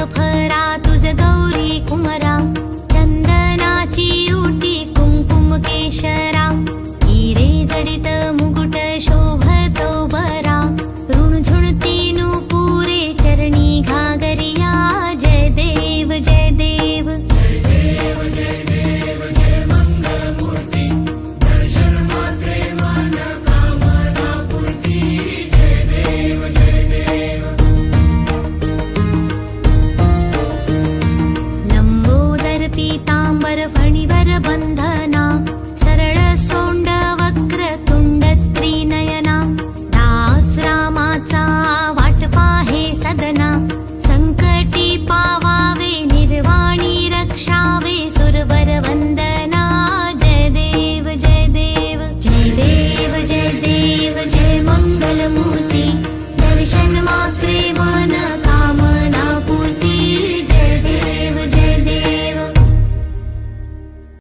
फरा तुझ गौरी कुमरा, चंदनाची उटी कुंकुम केशरा, हिरे जडित मुकुट शोभतो बरा, ऋणझुणती नुपुरे चरणी घागरिया, जय देव जय देव जय देव जय देव जय मंगल मूर्ती, दर्शन मात्रे मन कामना पूर्ती, जय देव जय देव। लंबोदर पीतांबर